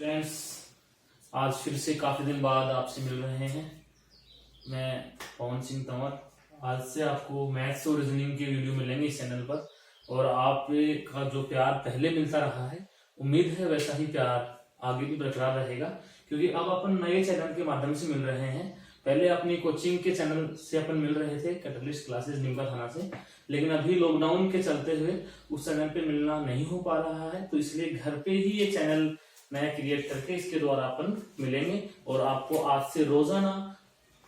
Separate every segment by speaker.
Speaker 1: Friends, आज फिर से काफी दिन बाद आपसे मिल रहे हैं। मैं पवन सिंह तंवर। आज से आपको मैथ्स और रीजनिंग के वीडियो मिलेंगे इस चैनल पर, और आपका जो प्यार पहले मिलता रहा है, उम्मीद है वैसा ही प्यार आगे भी बरकरार रहेगा, क्योंकि अब अपन नए चैनल के माध्यम से मिल रहे हैं। पहले अपनी कोचिंग के चैनल से अपन मिल रहे थे, कैटलिस्ट क्लासेस नीमका थाना से, लेकिन अभी लॉकडाउन के चलते हुए उस चैनल पे मिलना नहीं हो पा रहा है, तो इसलिए घर पे ही ये चैनल नया क्रिएट करके इसके द्वारा अपन मिलेंगे। और आपको आज से रोजाना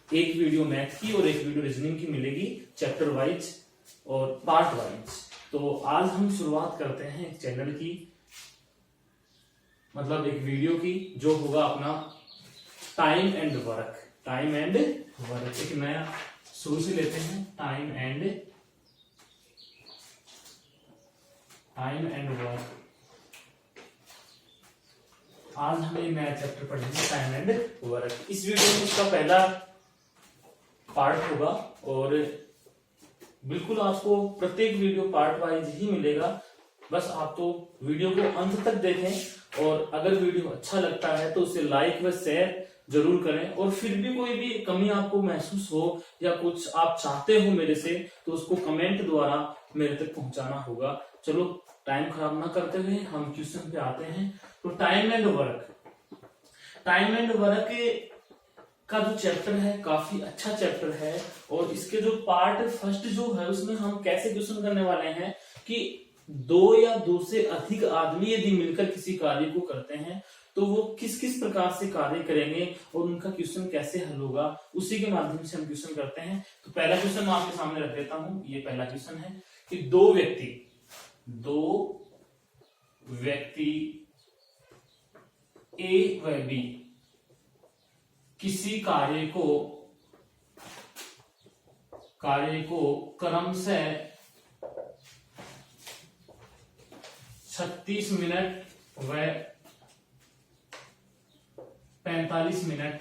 Speaker 1: एक वीडियो मैथ की और एक वीडियो रीजनिंग की मिलेगी, चैप्टर वाइज और पार्ट वाइज। तो आज हम शुरुआत करते हैं एक चैनल की, मतलब एक वीडियो की, जो होगा अपना time and work. Time and work एक नया शुरू से लेते हैं। Time and work. आज हम एक नया चैप्टर पढ़ेंगे, टाइम एंड वर्क। इस वीडियो में इसका पहला पार्ट होगा, और बिल्कुल आपको प्रत्येक वीडियो पार्ट वाइज ही मिलेगा। बस आप तो वीडियो को अंत तक देखें, और अगर वीडियो अच्छा लगता है तो उसे लाइक व शेयर जरूर करें। और फिर भी कोई भी कमी आपको महसूस हो या कुछ आप चाहते हो मेरे से, तो उसको कमेंट द्वारा मेरे तक पहुंचाना होगा। चलो टाइम खराब ना करते हुए हम क्वेश्चन पे आते हैं। तो टाइम एंड वर्क का जो चैप्टर है काफी अच्छा चैप्टर है, और इसके जो पार्ट फर्स्ट जो है उसमें हम कैसे क्वेश्चन करने वाले हैं कि दो या दो से अधिक आदमी यदि मिलकर किसी कार्य को करते हैं तो वो किस किस प्रकार से कार्य करेंगे और उनका क्वेश्चन कैसे हल होगा, उसी के माध्यम से हम क्वेश्चन करते हैं। तो पहला क्वेश्चन मैं आपके सामने रख देता हूं। ये पहला क्वेश्चन है कि दो व्यक्ति ए व बी किसी कार्य को क्रमशः 36 मिनट व 45 मिनट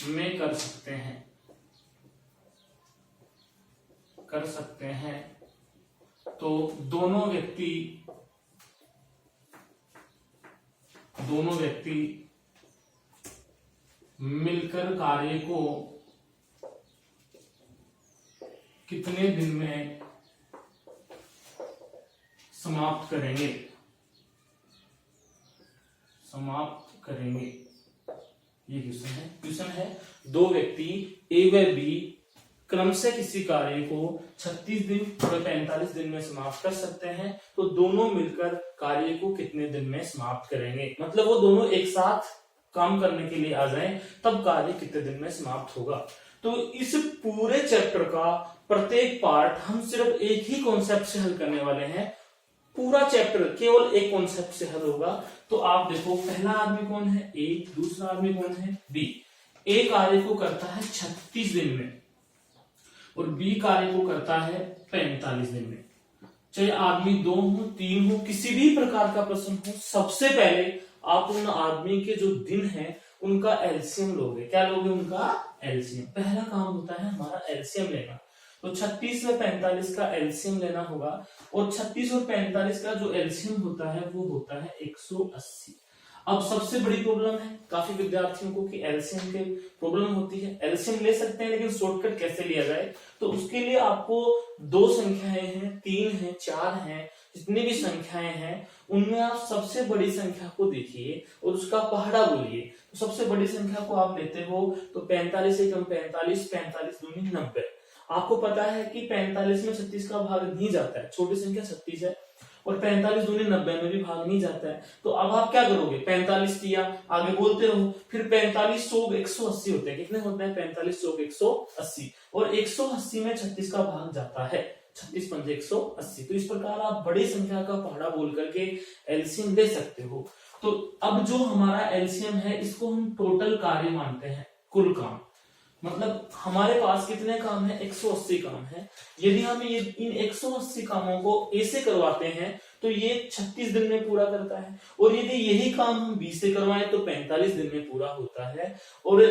Speaker 1: में कर सकते हैं। तो दोनों व्यक्ति मिलकर कार्य को कितने दिन में समाप्त करेंगे। ये क्वेश्चन है दो व्यक्ति ए व बी क्रमशः किसी कार्य को 36 दिन और 45 दिन में समाप्त कर सकते हैं, तो दोनों मिलकर कार्य को कितने दिन में समाप्त करेंगे। मतलब वो दोनों एक साथ काम करने के लिए आ जाएं, तब कार्य कितने दिन में समाप्त होगा। तो इस पूरे चैप्टर का प्रत्येक पार्ट हम सिर्फ एक ही कॉन्सेप्ट से हल करने वाले हैं। पूरा चैप्टर केवल एक कॉन्सेप्ट से हल होगा। तो आप देखो, पहला आदमी कौन है, ए, दूसरा आदमी कौन है, बी। ए कार्य को करता है 36 दिन में और बी कार्य को करता है 45 दिन में। चाहे आदमी 2 हो, 3 हो, किसी भी प्रकार का प्रश्न हो, सबसे पहले आप उन आदमी के जो दिन है उनका एलसीएम लोगे। क्या लोगे? उनका एलसीएम। पहला काम होता है हमारा एलसीएम लेना। तो 36 व 45 का एलसीएम लेना होगा, और 36 और 45 का जो एलसीएम होता है वो होता है 180। अब सबसे बड़ी प्रॉब्लम है काफी विद्यार्थियों को कि एलसीएम के प्रॉब्लम होती है। एलसीएम ले सकते हैं, लेकिन शॉर्टकट कैसे लिया जाए? तो उसके लिए आपको दो संख्याएं हैं, 3 हैं, 4 हैं, जितनी भी संख्याएं हैं उनमें आप सबसे बड़ी संख्या को देखिए और उसका पहाड़ा बोलिए। तो सबसे बड़ी संख्या को आप लेते हो तो 45 से कम 45, 45 दूनी 90। आपको पता है कि 45 में 36 का भाग नहीं जाता है, छोटी संख्या 36 है, और 45 दूनी 90 में भी भाग नहीं जाता है। तो अब आप क्या करोगे? 45 किया, आगे बोलते रहो, फिर 45 चौक 180 होते हैं। कितने होते हैं? 45 चौक 180, और 180 में 36 का भाग जाता है, 36 पंजे 180। तो इस प्रकार आप बड़ी संख्या का पहाड़ा बोल करके एलसीएम दे सकते हो। तो अब जो हमारा एलसीएम है इसको हम टोटल कार्य मानते हैं, कुल काम। मतलब हमारे पास कितने काम है? 180 काम है। यदि हम ये इन 180 कामों को ए से करवाते हैं तो ये 36 दिन में पूरा करता है, और यदि यही काम हम बी से करवाएं तो 45 दिन में पूरा होता है। और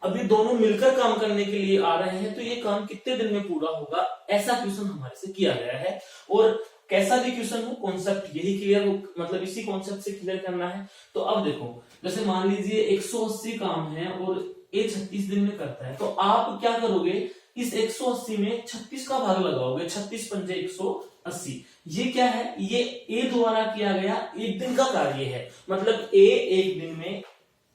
Speaker 1: अभी दोनों मिलकर काम करने के लिए आ रहे हैं, तो ये काम कितने दिन में पूरा होगा, ऐसा क्वेश्चन हमारे से किया गया है। और कैसा भी क्वेश्चन हो, कॉन्सेप्ट यही क्लियर हो, मतलब इसी कॉन्सेप्ट से क्लियर करना है। तो अब देखो, जैसे मान लीजिए 180 काम है और ये 36 दिन में करता है, तो आप क्या करोगे, इस 180 में 36 का भाग लगाओगे, 36 पंजे 180। ये क्या है, ये ए द्वारा किया गया एक दिन का कार्य है, मतलब ए एक दिन में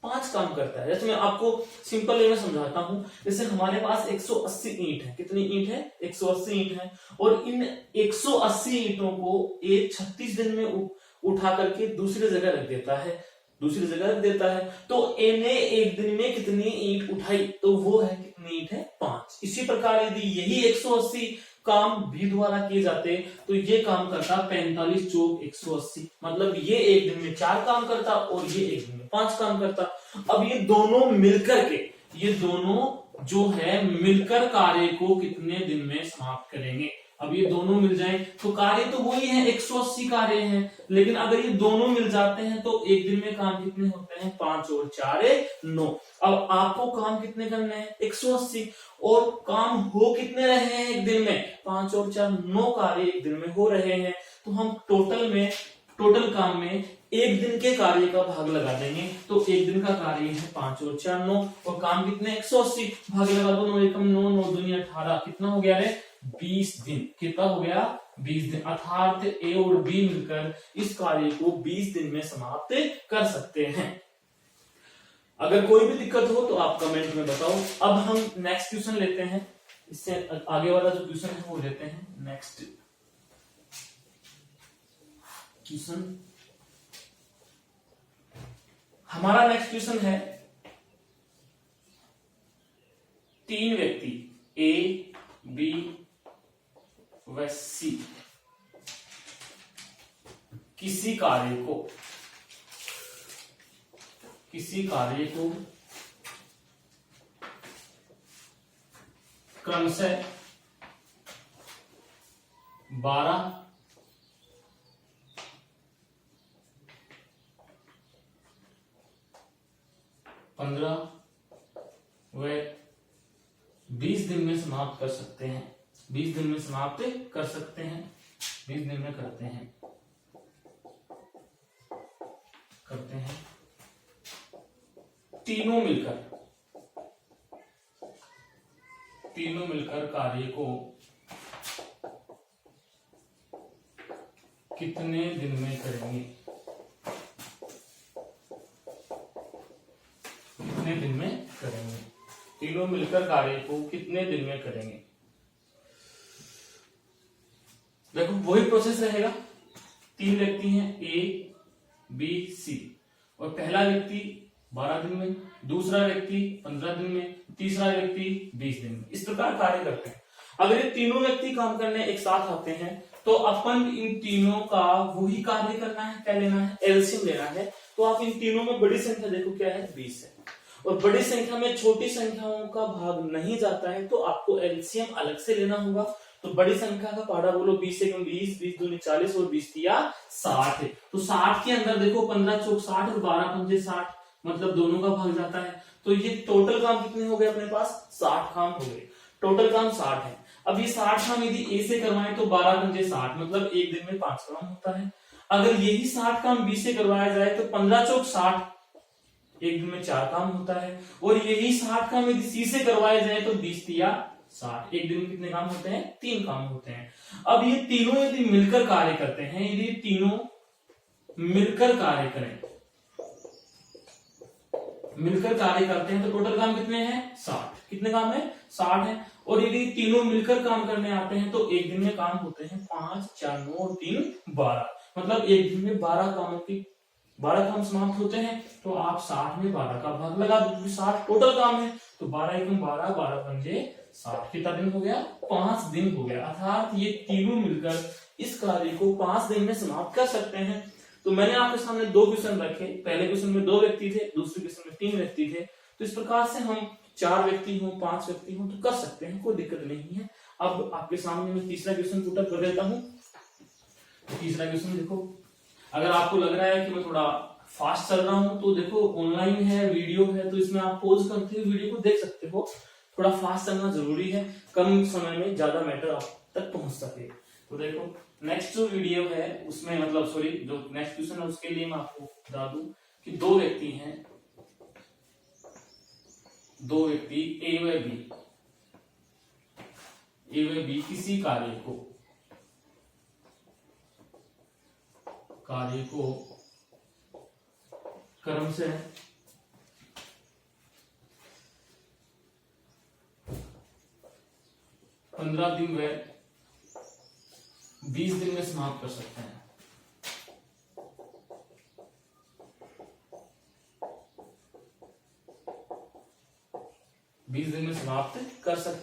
Speaker 1: 5 काम करता है। जैसे मैं आपको सिंपल वे में समझाता हूं, जैसे हमारे पास 180 ईंट है, कितनी ईंट है, 180 ईंट है, और इन 180 ईंटों को ए 36 दिन में उठा करके दूसरी जगह रख देता है, दूसरी जगह रख देता है। तो ए ने एक दिन में कितनी ईंट उठाई, तो वो है कितनी ईंट है, 5। इसी प्रकार यदि यही 180 काम बी द्वारा किए जाते तो ये काम करता 45 चौक 180, मतलब ये एक दिन में 4 काम करता और ये एक दिन में 5 काम करता। अब ये दोनों मिलकर के, ये दोनों जो है मिलकर कार्य को कितने दिन में समाप्त करेंगे। अब ये दोनों मिल जाए तो कार्य तो वही है, 180 कार्य हैं, लेकिन अगर ये दोनों मिल जाते हैं तो एक दिन में काम कितने होते हैं, 5 और 4 9। अब आपको काम कितने करने हैं, 180, और काम हो कितने रहे हैं एक दिन में, 5 और 4 9 कार्य एक दिन में हो रहे हैं। तो हम टोटल काम में एक दिन के कार्य का भाग लगा देंगे, तो एक दिन का कार्य है 5 और 4 9, और काम कितने 180, भाग लगा दो, 9 एकम 9 9 दूनी 18, कितना हो गया रे 20 दिन। कितना हो गया 20 दिन, अर्थात ए और बी मिलकर इस कार्य को 20 दिन में समाप्त कर सकते हैं। अगर कोई भी दिक्कत हो तो आप कमेंट में बताओ। अब हम नेक्स्ट क्वेश्चन लेते हैं, इससे आगे वाला जो क्वेश्चन है वो लेते हैं। नेक्स्ट क्वेश्चन, हमारा नेक्स्ट क्वेश्चन है, 3 व्यक्ति ए बी व सी किसी कार्य को क्रमशः 12, 15 व 20 दिन में समाप्त कर सकते हैं। 20 दिन में समाप्त कर सकते हैं, 20 दिन में करते हैं तीनों मिलकर कार्य को कितने दिन में करेंगे, कितने दिन में करेंगे, तीनों मिलकर कार्य को कितने दिन में करेंगे। देखो वही प्रोसेस रहेगा, 3 व्यक्ति हैं ए बी सी, और पहला व्यक्ति 12 दिन में, दूसरा व्यक्ति 15 दिन में, तीसरा व्यक्ति 20 दिन में, इस प्रकार कार्य करते हैं। अगर ये तीनों व्यक्ति काम करने एक साथ आते हैं तो अपन इन तीनों का वही कार्य करना है, क्या लेना है, एलसीएम लेना है। तो आप इन तीनों में बड़ी संख्या देखो क्या है, 20 है, और बड़ी संख्या में छोटी संख्याओं का भाग नहीं जाता है, तो आपको एलसीएम अलग से लेना होगा। तो बड़ी संख्या का पहाड़ा बोलो, 20 एकम 20, 20 दूनी 40 और 20 तिया 60 है। तो 60 के अंदर देखो 15 चौक 60 और 12 पंजे 60, मतलब दोनों का भाग जाता है। तो ये टोटल काम कितने हो गए अपने पास, 60 काम हो गए, टोटल काम 60 है। अब ये 60 काम यदि ए से करवाएं तो 12 पंजे 60, मतलब एक दिन में 5 काम होता है। अगर यही 60 काम बी से करवाया जाए तो 15 चौक 60, एक दिन में 4 काम होता है। और यही 60 काम यदि सी से करवाया जाए तो 20 तिया 60, एक दिन में कितने काम होते हैं, 3 काम होते हैं। अब ये तीनों यदि मिलकर कार्य करते हैं, यदि तीनों मिलकर कार्य करें, मिलकर कार्य करते हैं तो टोटल काम कितने हैं, 60। कितने काम है, 60 है। और यदि तीनों मिलकर काम करने आते हैं तो एक दिन में काम होते हैं 5 4 9 और 3 12, मतलब एक दिन में 12 काम समाप्त होते हैं। तो आप 60 में 12 का भाग लगा दो, 60 टोटल काम है, तो 12 एकम 12, 12 पंजे 60, कितना दिन हो गया, 5 दिन हो गया। अर्थात ये तीनों मिलकर इस कार्य को 5 दिन में समाप्त कर सकते हैं। तो मैंने आपके सामने 2 क्वेश्चन रखे, पहले क्वेश्चन में 2 व्यक्ति थे, दूसरे क्वेश्चन में 3 व्यक्ति थे। तो इस प्रकार से हम 4 व्यक्ति हो 5 व्यक्ति हो तो कर सकते हैं, कोई दिक्कत नहीं है। अब आपके सामने मैं तीसरा क्वेश्चन पुट अप कर देता हूं। तीसरा क्वेश्चन देखो, अगर आपको लग रहा है कि मैं थोड़ा फास्ट चल रहा हूं तो देखो ऑनलाइन है, वीडियो है, तो इसमें आप पॉज करते हुए वीडियो को देख सकते हो। थोड़ा फास्ट चलना जरूरी है, कम समय में ज्यादा मैटर आप तक पहुंच सके। तो देखो नेक्स्ट जो वीडियो है उसमें मतलब सॉरी जो नेक्स्ट क्वेश्चन है उसके लिए मैं आपको बता दूं कि दो व्यक्ति ए व बी किसी कार्य को क्रम से 15 दिन व 20 दिन में समाप्त कर सकते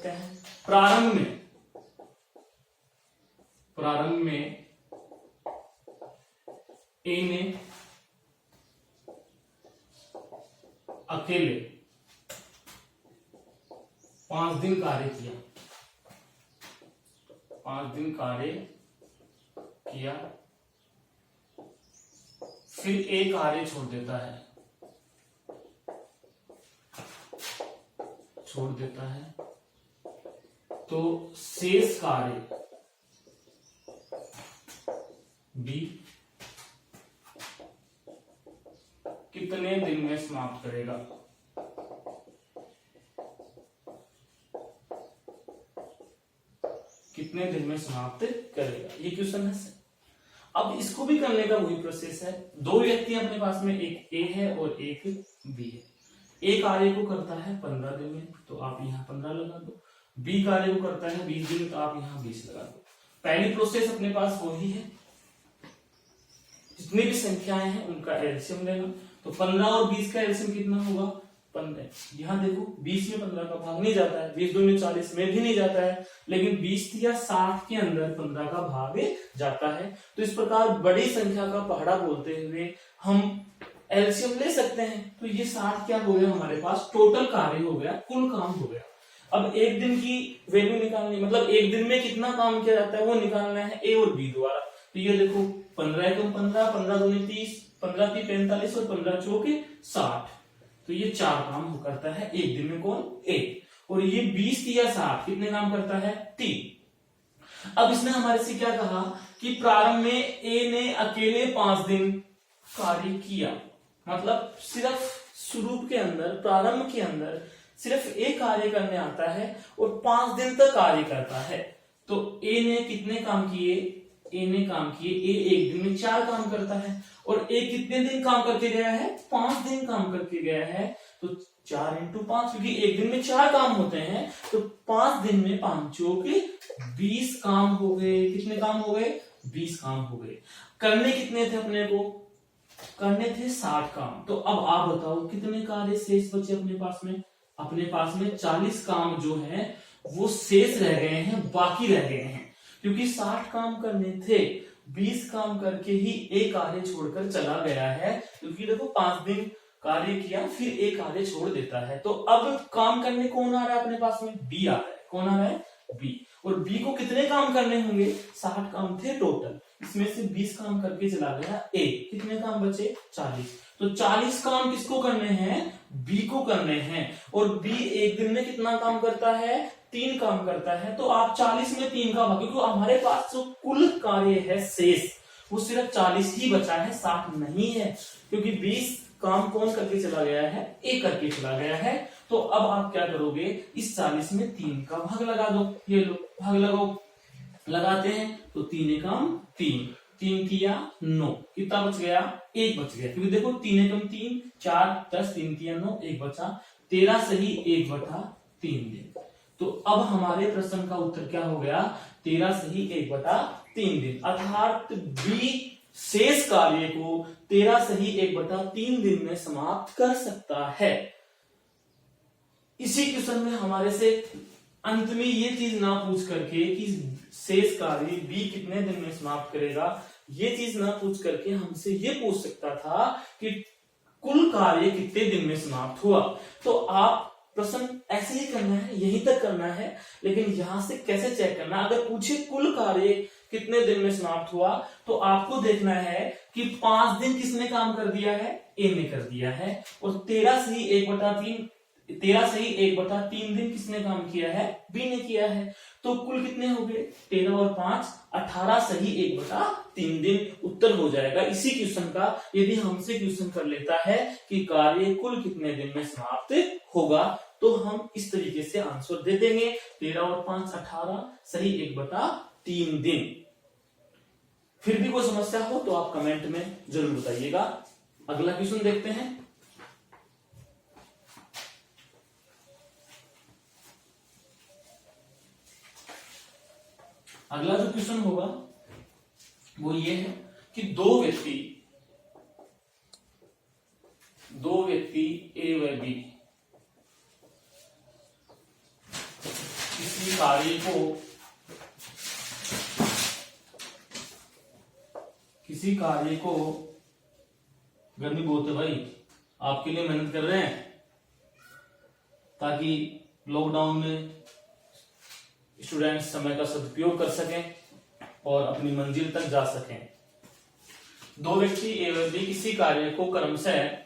Speaker 1: हैं। प्रारंभ में ए ने अकेले 5 दिन कार्य किया, 5 दिन कार्य किया, फिर ए कार्य छोड़ देता है तो शेष कार्य बी कितने दिन में समाप्त करेगा? कितने दिन में समाप्त करेगा, ये क्वेश्चन है। अब इसको भी करने का वही प्रोसेस है। दो व्यक्ति अपने पास में, एक ए है और एक बी है। ए कार्य को करता है 15 दिन में तो आप यहाँ 15 लगा दो, बी कार्य को करता है 20 दिन तो आप यहाँ 20 लगा दो। पहली प्रोसेस अपने पास वही है, जितनी भी संख्याएं हैं उनका एलसीएम लेना। तो 15 और 20 का एलसीएम कितना होगा? 15। यहाँ देखो 20 में 15 का भाग नहीं जाता है, 20 दूनी 40 में भी नहीं जाता है, लेकिन 20 या 60 के अंदर 15 का भाग जाता है। तो इस प्रकार बड़ी संख्या का पहाड़ा बोलते हुए हम एलसीएम ले सकते हैं। तो ये 60 क्या हो गया हमारे पास? टोटल कार्य हो गया, कुल काम हो गया। अब एक दिन की वैल्यू निकालनी, मतलब एक दिन में कितना काम किया जाता है वो निकालना है ए और बी द्वारा। तो ये देखो 15 को 15, 15 दूनी 30, 15 की 45 और 15 चौके 60। तो ये 4 काम करता है एक दिन में। कौन? ए। और ये 20 या 60 कितने काम करता है? 3। अब इसने हमारे से क्या कहा कि प्रारंभ में ए ने अकेले 5 दिन कार्य किया, मतलब सिर्फ शुरू के अंदर, प्रारंभ के अंदर सिर्फ ए कार्य करने आता है और 5 दिन तक कार्य करता है। तो ए ने कितने काम किए? ए ने काम किए, ए एक दिन में 4 काम करता है और ए कितने दिन काम करके गया है? 5 दिन काम करके गया है। तो 4 × 5, क्योंकि एक दिन में 4 काम होते हैं तो 5 दिन में 5 चौके 20 काम हो गए। कितने काम हो गए? 20 काम हो गए। करने कितने थे अपने को? करने थे 60 काम। तो अब आप बताओ कितने कार्य शेष बचे अपने पास में? अपने पास में 40 काम जो है वो शेष रह गए हैं, बाकी रह गए हैं, क्योंकि 60 काम करने थे, 20 काम करके ही एक कार्य छोड़कर चला गया है। क्योंकि देखो 5 दिन कार्य किया फिर एक कार्य छोड़ देता है। तो अब काम करने कौन आ रहा है अपने पास में? बी आ रहा है। कौन आ रहा है? बी। और बी को कितने काम करने होंगे? 60 काम थे टोटल, इसमें से 20 काम करके चला गया ए। कितने काम बचे? 40। तो 40 काम किसको करने हैं? बी को करने हैं। और बी एक दिन में कितना काम करता है? 3 काम करता है। तो आप 40 में 3 का भाग, क्योंकि हमारे पास जो कुल कार्य है शेष वो सिर्फ 40 ही बचा है, 60 नहीं है, क्योंकि 20 काम कौन करके चला गया है? ए करके चला गया है। तो अब आप क्या करोगे? इस 40 में 3 का भाग लगा दो। ये लो भाग लगाओ, लगाते हैं तो 3 एकम 3, 3 किया 9, कितना बच गया? 1 बच गया, क्योंकि देखो 3 एकम 3, 4 10, 3 किया 9, 1 बचा, 13 सही 1/3 दिन। तो अब हमारे प्रश्न का उत्तर क्या हो गया? 13 सही 1/3 दिन। अर्थात बी शेष कार्य को 13 सही 1/3 दिन में समाप्त कर सकता है। इसी क्वेश्चन में हमारे से अंत में ये चीज ना पूछ करके कि शेष कार्य बी कितने दिन में समाप्त करेगा, ये चीज ना पूछ करके हमसे ये पूछ सकता था कि कुल कार्य कितने दिन में समाप्त हुआ। तो आप प्रश्न ऐसे ही करना है, यहीं तक करना है, लेकिन यहां से कैसे चेक करना? अगर पूछे कुल कार्य कितने दिन में समाप्त हुआ तो आपको देखना है कि 5 दिन किसने काम कर दिया है? ए ने कर दिया है। और 13 से ही 1/3 13 सही 1/3 दिन किसने काम किया है, बी ने किया है। तो कुल कितने हो गए, 13 और 5 18 सही 1/3 दिन उत्तर हो जाएगा इसी क्वेश्चन का। यदि हमसे क्वेश्चन कर लेता है कि कार्य कुल कितने दिन में समाप्त होगा, तो हम इस तरीके से आंसर दे देंगे 13 और 5 18 सही 1/3 दिन। फिर भी कोई समस्या हो तो आप कमेंट में जरूर बताइएगा। अगला क्वेश्चन देखते हैं। अगला जो क्वेश्चन होगा वो ये है कि दो व्यक्ति ए व बी किसी कार्य को गर्मी बहुत है भाई, आपके लिए मेहनत कर रहे हैं ताकि लॉकडाउन में स्टूडेंट्स समय का सदुपयोग कर सकें और अपनी मंजिल तक जा सकें। दो व्यक्ति ए व बी किसी कार्य को क्रमशः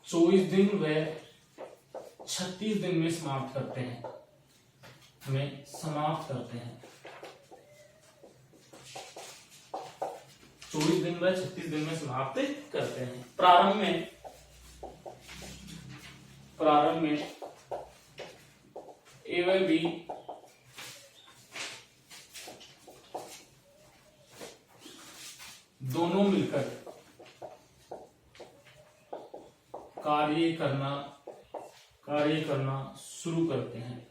Speaker 1: 24 दिन व 36 दिन में समाप्त करते हैं। 24 दिन व 36 दिन में समाप्त करते हैं। प्रारंभ में ए व बी दोनों मिलकर कार्य करना शुरू करते हैं,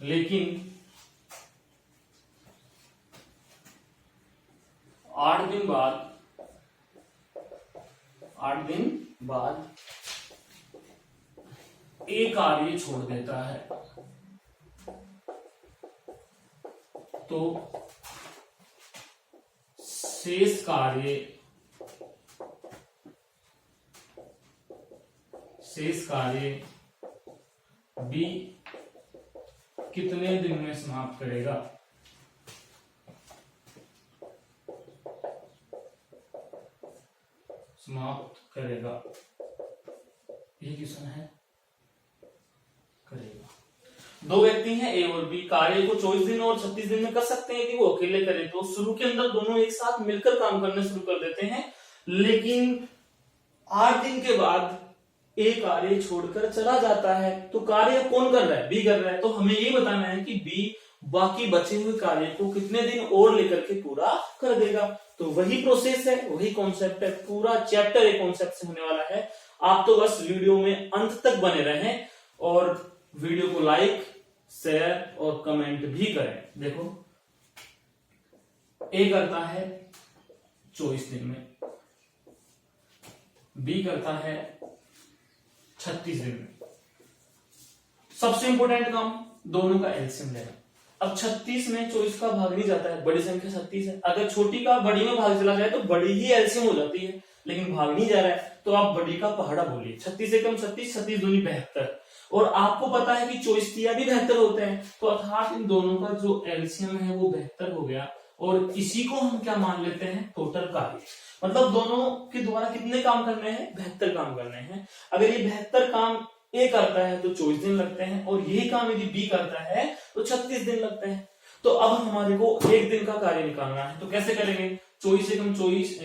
Speaker 1: लेकिन 8 दिन बाद एक कार्य छोड़ देता है, तो शेष कार्य बी कितने दिन में समाप्त करेगा। ये क्वेश्चन है, करेगा। दो व्यक्ति हैं ए और बी, कार्य को 24 दिन और 36 दिन में कर सकते हैं। यदि वो अकेले करें तो शुरू के अंदर दोनों एक साथ मिलकर काम करने शुरू कर देते हैं, लेकिन 8 दिन के बाद ए कार्य छोड़कर चला जाता है। तो कार्य कौन कर रहा है, बी कर रहा है। तो हमें ये बताना है कि बी बाकी बचे हुए कार्य को कितने दिन और लेकर के पूरा कर देगा। तो वही प्रोसेस है, वही कॉन्सेप्ट है, पूरा चैप्टर एक कॉन्सेप्ट से होने वाला है। आप तो बस वीडियो में अंत तक बने रहें और वीडियो को लाइक, शेयर और कमेंट भी करें। देखो, ए करता है 24 दिन में, बी करता है 36 दिन में। सबसे इंपॉर्टेंट काम, दोनों का एलसीएम लेना। अब 36 में 24 का भाग नहीं जाता है, बड़ी संख्या 36 है। अगर छोटी का बड़ी में भाग चला जाए तो बड़ी ही एलसीएम हो जाती है, लेकिन भाग नहीं जा रहा है तो आप बड़ी का पहाड़ा बोलिए। 36 एकम 36, 36 दूनी 72। और आपको पता है कि 24 तिया भी 72 होते हैं, तो अर्थात इन दोनों का जो एलसीएम है वो 72 हो गया। और इसी को हम क्या मान लेते हैं, टोटल कार्य। मतलब दोनों के द्वारा कितने काम करने हैं, 72 काम करने हैं। अगर ये 72 काम ए करता है तो 24 दिन लगते हैं, और यही काम यदि बी करता है तो 36 दिन लगते हैं। तो अब हमारे को एक दिन का कार्य निकालना है, तो कैसे करेंगे। 24 एकम 24,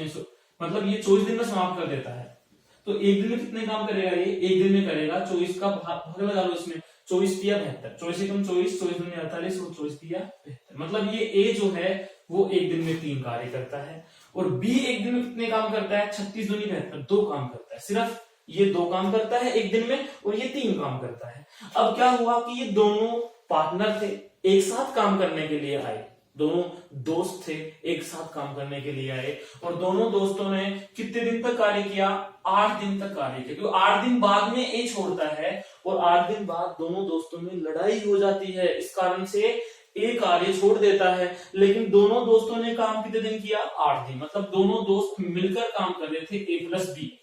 Speaker 1: मतलब ये 24 दिन में समाप्त कर देता है, तो एक दिन में कितने काम करेगा, ये एक दिन में करेगा 24 का भाग में डालो इसमें, 24 तिया 72, 24 एकम 24, 24 दूनी 48 और 24 तिया 72। मतलब ये ए जो है वो एक दिन में 3 कार्य करता है, और बी एक दिन में कितने काम करता है, 36 दूनी 72, 2 काम करता है। सिर्फ ये 2 काम करता है एक दिन में, और ये 3 काम करता है। अब क्या हुआ कि ये दोनों पार्टनर थे, एक साथ काम करने के लिए आए, दोनों दोस्त थे, एक साथ काम करने के लिए आए, और दोनों दोस्तों ने कितने दिन तक कार्य किया, 8 दिन तक कार्य किया। क्योंकि 8 दिन बाद में ए छोड़ता है, और 8 दिन बाद दोनों दोस्तों में लड़ाई हो जाती है। इस कारण से ए कार्य छोड़ देता है, लेकिन दोनों दोस्तों ने काम कितने दिन किया, 8 दिन। मतलब दोनों दोस्त मिलकर काम कर रहे थे, ए प्लस बी।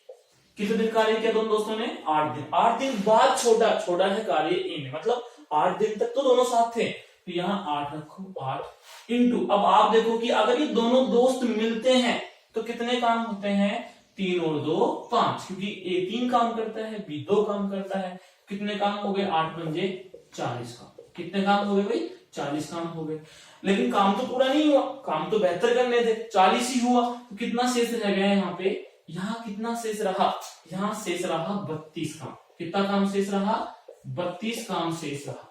Speaker 1: कितने दिन कार्य किया दोनों दोस्तों ने, 8 दिन। 8 दिन बाद छोड़ा है कार्य ए ने। मतलब 8 दिन तक तो दोनों साथ थे, तो यहाँ 8 रखो, 8 इंटू, अब आप देखो कि अगर ये दोनों दोस्त मिलते हैं तो कितने काम होते हैं, 3 और 2 5, क्योंकि ए 3 काम करता है, बी 2 काम करता है, कितने काम हो गए, 8 पंजे 40 काम, कितने काम हो गए भाई, 40 काम हो गए। लेकिन काम तो पूरा नहीं हुआ, काम तो बेहतर करने थे, 40 ही हुआ, तो कितना शेष रह गया यहाँ पे, यहाँ कितना शेष रहा, यहाँ शेष रहा 32 काम, कितना काम शेष रहा, 32 काम शेष रहा।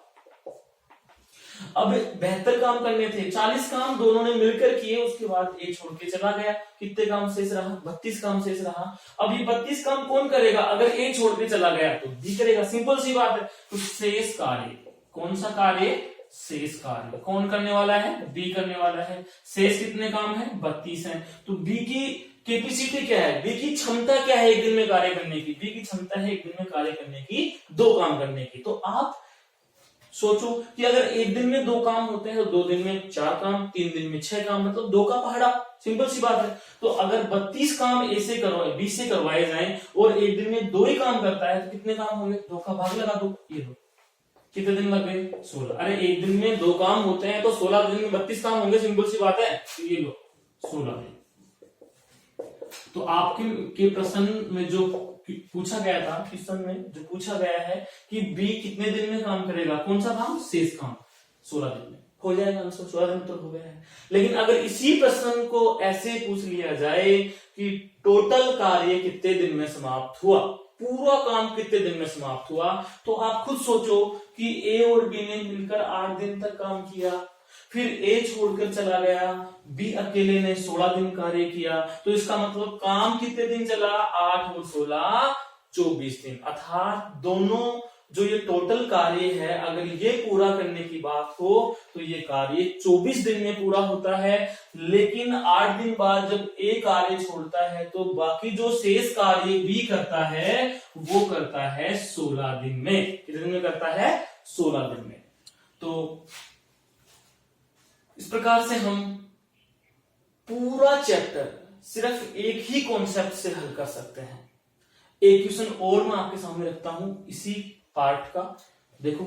Speaker 1: अब बेहतर काम करने थे, 40 काम दोनों ने मिलकर किए, उसके बाद ए छोड़ के चला गया, कितने काम शेष रहा, 32 काम शेष रहा। अब ये 32 काम कौन करेगा, अगर ए छोड़ के चला गया तो बी करेगा, सिंपल सी बात है। तो शेष कार्य, कौन सा कार्य, शेष कार्य कौन करने वाला है, बी करने वाला है। शेष कितने काम है, 32 है। तो बी की कैपेसिटी क्या है, बी की क्षमता क्या है एक दिन में कार्य करने की, बी की क्षमता है एक दिन में कार्य करने की 2 काम करने की। तो आप सोचो कि अगर एक दिन में 2 काम होते हैं तो 2 दिन में 4 काम, 3 दिन में 6 काम, मतलब 2 का पहाड़ा, सिंपल सी बात है। तो अगर 32 काम ए से करवाए, बी से करवाए जाएं और एक दिन में 2 ही काम करता है तो कितने काम होंगे, 2 का भाग लगा दो, ये दो, कितने दिन लग गए, 16। अरे एक दिन में 2 काम होते हैं तो 16 दिन में 32 काम होंगे, सिंपल सी बात है। तो ये लो 16 दिन। तो आपके प्रश्न में जो पूछा गया था, क्वेश्चन में जो पूछा गया है कि बी कितने दिन में काम करेगा, कौन सा काम, शेष काम, 16 दिन में हो जाएगा आंसर, 16 दिन तो हो गया है। लेकिन अगर इसी प्रश्न को ऐसे पूछ लिया जाए कि टोटल कार्य कितने दिन में समाप्त हुआ, पूरा काम कितने दिन में समाप्त हुआ, तो आप खुद सोचो कि ए और बी ने मिलकर 8 दिन तक काम किया, फिर ए छोड़कर चला गया, बी अकेले ने 16 दिन कार्य किया, तो इसका मतलब काम कितने दिन चला, 8 और 16 24 दिन। अर्थात दोनों जो ये टोटल कार्य है, अगर ये पूरा करने की बात हो तो ये कार्य 24 दिन में पूरा होता है। लेकिन 8 दिन बाद जब ए कार्य छोड़ता है तो बाकी जो शेष कार्य बी करता है वो करता है 16 दिन में। कितने दिन में करता है, 16 दिन में। तो इस प्रकार से हम पूरा चैप्टर सिर्फ एक ही कॉन्सेप्ट से हल कर सकते हैं। एक क्वेश्चन और मैं आपके सामने रखता हूं इसी पार्ट का, देखो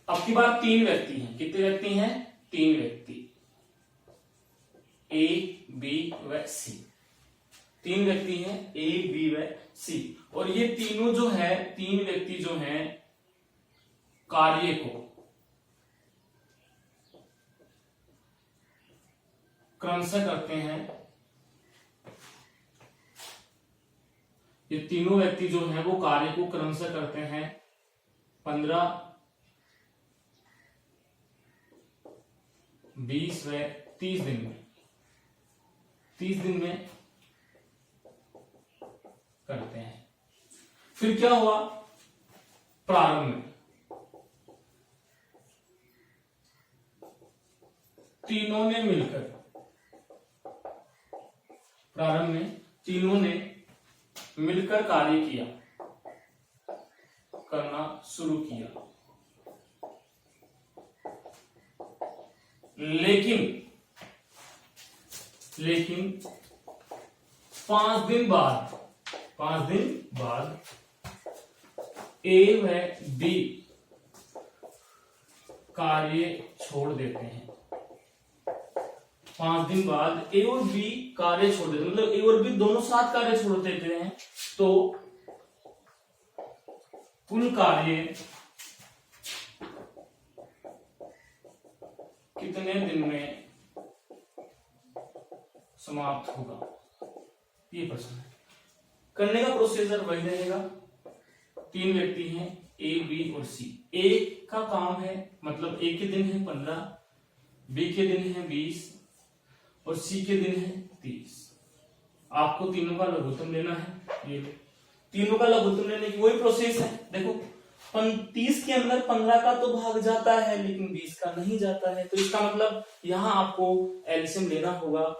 Speaker 1: अब की बार 3 व्यक्ति हैं, कितने व्यक्ति हैं, 3 व्यक्ति, ए बी व सी, 3 व्यक्ति हैं ए बी व सी, और ये तीनों जो है, 3 व्यक्ति जो हैं कार्य को क्रमशः करते हैं। ये तीनों व्यक्ति जो हैं वो कार्य को क्रमशः करते हैं 15, 20 व 30 दिन में, 30 दिन में करते हैं। फिर क्या हुआ, प्रारंभ में तीनों ने मिलकर, प्रारंभ में तीनों ने मिलकर कार्य किया, करना शुरू किया। लेकिन 5 दिन बाद ए व बी कार्य छोड़ देते हैं। 5 दिन बाद ए और बी कार्य छोड़ देते हैं, मतलब ए और बी दोनों साथ कार्य छोड़ देते हैं। तो कुल कार्य कितने दिन में समाप्त होगा, ये प्रश्न है। करने का प्रोसीजर वही रहेगा। 3 व्यक्ति हैं ए बी और सी। ए का काम है, मतलब ए के दिन है 15, बी के दिन है 20 और सी के दिन है 30। आपको तीनों का लघुत्तम लेना है। ये तीनों का लघुत्तम लेने की वही प्रोसेस है। देखो 30 के अंदर 15 का तो भाग जाता है लेकिन 20 का नहीं जाता है, तो इसका मतलब यहां आपको एलसीएम लेना होगा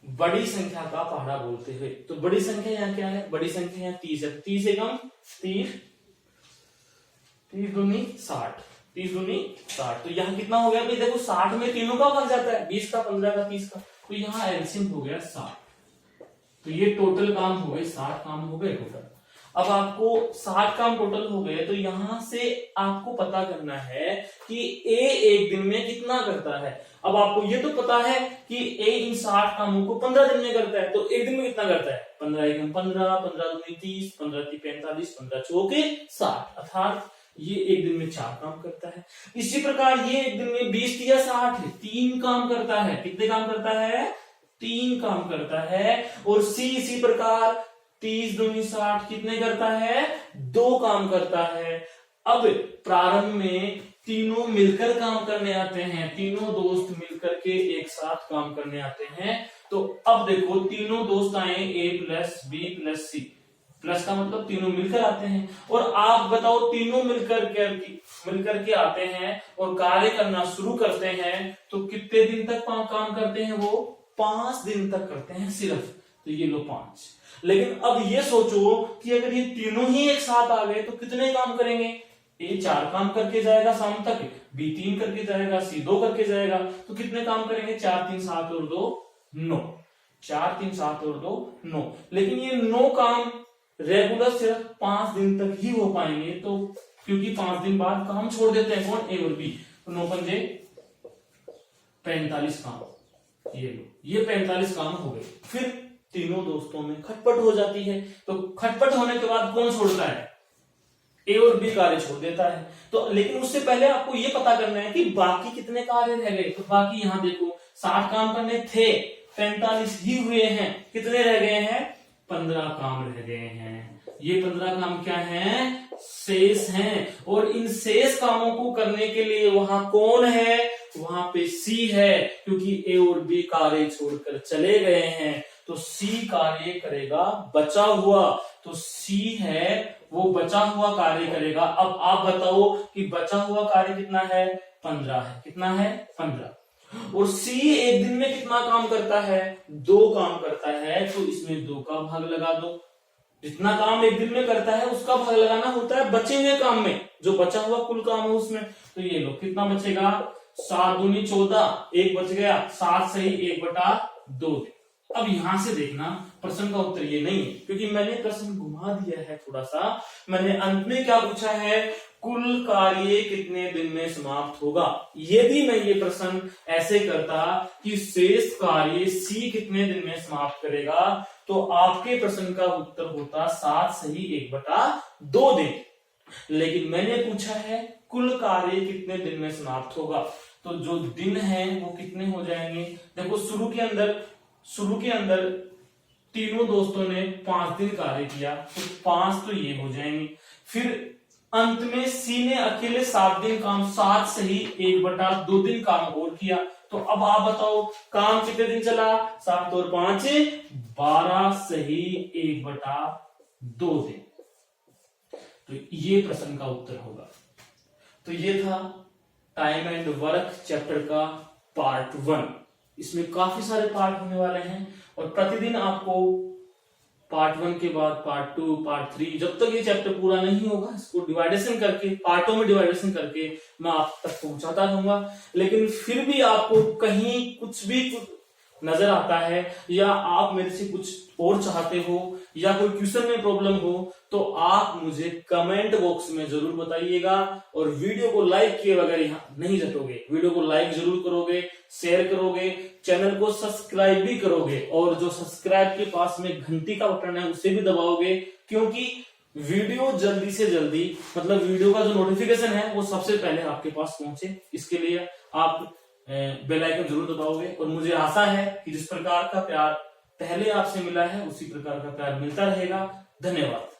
Speaker 1: बड़ी संख्या का पहाड़ा बोलते हुए। तो बड़ी संख्या यहाँ क्या है, बड़ी संख्या यहाँ 30 है। 30 एकम 30, 30 दूनी 60, 30 दूनी 60। तो यहाँ कितना हो गया भाई, देखो 60 में तीनों का भाग जाता है, 20 का, 15 का, 30 का, तो यहाँ एलसीएम हो गया 60। तो ये टोटल काम हो गए, 60 काम हो गए टोटल। अब आपको 60 काम टोटल हो गए, तो यहां से आपको पता करना है कि ए एक दिन में कितना करता है। अब आपको ये तो पता है कि ए इन 60 कामों को 15 दिन में करता है, तो एक दिन में कितना करता है, 15 एकम 15, 15 दूनी 30, 15 ती 45, 15 चौके 60, अर्थात ये एक दिन में 4 काम करता है। इसी प्रकार ये एक दिन में 20 या 60 है, 3 काम करता है। कितने काम करता है, 3 काम करता है। और सी इसी प्रकार 30 दूनी 60 कितने करता है, 2 काम करता है। अब प्रारंभ में तीनों मिलकर काम करने आते हैं, तीनों दोस्त मिलकर के एक साथ काम करने आते हैं। तो अब देखो तीनों दोस्त आए, ए प्लस बी प्लस सी, प्लस का मतलब तीनों मिलकर आते हैं। और आप बताओ तीनों मिलकर के आते हैं और कार्य करना शुरू करते हैं, तो कितने दिन तक काम करते हैं, वो 5 दिन तक करते हैं सिर्फ। तो ये लो 5। लेकिन अब ये सोचो कि अगर ये तीनों ही एक साथ आ गए तो कितने काम करेंगे, ए 4 काम करके जाएगा शाम तक, बी 3 करके जाएगा, सी 2 करके जाएगा, तो कितने काम करेंगे, 4 3 7 और 2 9, 4 3 7 और 2 9। लेकिन ये 9 काम रेगुलर सिर्फ 5 दिन तक ही हो पाएंगे, तो क्योंकि 5 दिन बाद काम छोड़ देते हैं कौन, ए और बी। तो 9 पंजे 45 काम, ये लो, ये 45 काम हो गए। फिर तीनों दोस्तों में खटपट हो जाती है, तो खटपट होने के बाद कौन छोड़ता है, ए और बी कार्य छोड़ देता है। तो लेकिन उससे पहले आपको ये पता करना है कि बाकी कितने कार्य रह गए। तो बाकी यहाँ देखो 60 काम करने थे, 45 ही हुए हैं, कितने रह गए हैं, 15 काम रह गए हैं। ये 15 काम क्या हैं, शेष हैं। और इन शेष कामों को करने के लिए वहां कौन है, वहां पे सी है, क्योंकि ए और बी कार्य छोड़कर चले गए हैं। तो सी कार्य करेगा बचा हुआ, तो सी है वो बचा हुआ कार्य करेगा। अब आप बताओ कि बचा हुआ कार्य कितना है, 15 है, कितना है 15। और सी एक दिन में कितना काम करता है, 2 काम करता है, तो इसमें 2 का भाग लगा दो। जितना काम एक दिन में करता है उसका भाग लगाना होता है बचे हुए काम में, जो बचा हुआ कुल काम है उसमें। तो ये लो कितना बचेगा, 7 दूनी 14, 1 बच गया, 7 सही 1/2। अब यहां से देखना प्रश्न का उत्तर ये नहीं है, क्योंकि मैंने प्रश्न घुमा दिया है थोड़ा सा। मैंने अंत में क्या पूछा है, कुल कार्य कितने दिन में समाप्त होगा। यदि मैं ये प्रश्न ऐसे करता कि शेष कार्य सी कितने दिन में समाप्त करेगा, तो आपके प्रश्न का उत्तर होता 7 सही 1/2 दिन। लेकिन मैंने पूछा है कुल कार्य कितने दिन में समाप्त होगा, तो जो दिन है वो कितने हो जाएंगे। देखो शुरू के अंदर तीनों दोस्तों ने 5 दिन कार्य किया, तो 5 तो ये हो जाएंगे। फिर अंत में सी ने अकेले 7 दिन काम, 7 सही 1/2 दिन काम और किया। तो अब आप बताओ काम कितने दिन चला, 7 और 5 12 सही 1/2 दिन। तो ये प्रश्न का उत्तर होगा। तो ये था टाइम एंड वर्क चैप्टर का पार्ट 1। इसमें काफी सारे पार्ट होने वाले हैं और प्रतिदिन आपको पार्ट 1 के बाद पार्ट 2, पार्ट 3, जब तक ये चैप्टर पूरा नहीं होगा इसको डिवाइडेशन करके, पार्टों में डिवाइडेशन करके मैं आप तक पहुंचाता रहूंगा। लेकिन फिर भी आपको कहीं कुछ नजर आता है या आप मेरे से कुछ और चाहते हो या कोई क्वेश्चन में प्रॉब्लम हो, तो आप मुझे कमेंट बॉक्स में जरूर बताइएगा। और वीडियो को लाइक किए बगैर यहाँ नहीं हटोगे, वीडियो को लाइक जरूर करोगे, शेयर करोगे, चैनल को सब्सक्राइब भी करोगे, और जो सब्सक्राइब के पास में घंटी का बटन है उसे भी दबाओगे, क्योंकि वीडियो जल्दी से जल्दी, मतलब वीडियो का जो नोटिफिकेशन है वो सबसे पहले आपके पास पहुंचे। इसके लिए आप बेल आइकन जरूर दबाओगे। और मुझे आशा है कि जिस प्रकार का प्यार पहले आपसे मिला है उसी प्रकार का प्यार मिलता रहेगा। धन्यवाद।